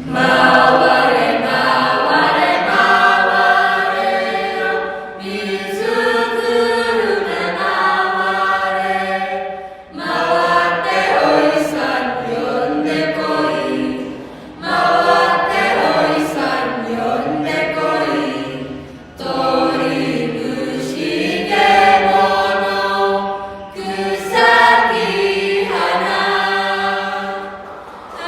回れ回れ回れよ水くるめ回れ回っておいさん呼んでこい回っておいさん呼んでこい鳥虫獣草木花春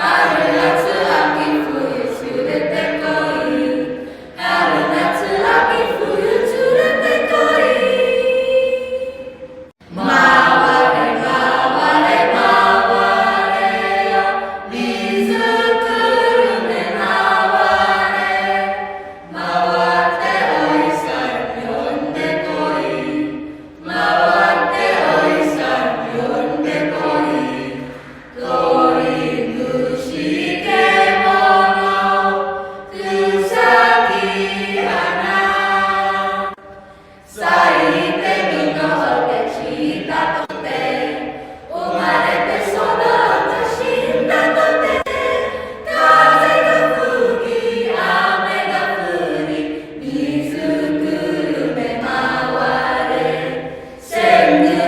夏秋冬連れてこい春夏秋冬連れてこい回れ回れ回れよ水くるめ回れ回っておいさん呼んでこい回っておいさん呼んでこい鳥虫獣草木花咲いて実って散ったとて生まれて育って死んだとて風が吹き雨が降り水くるめ回れ千里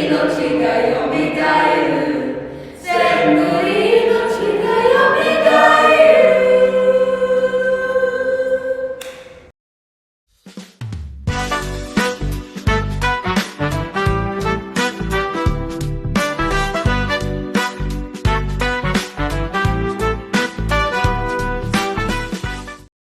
命がよみがえ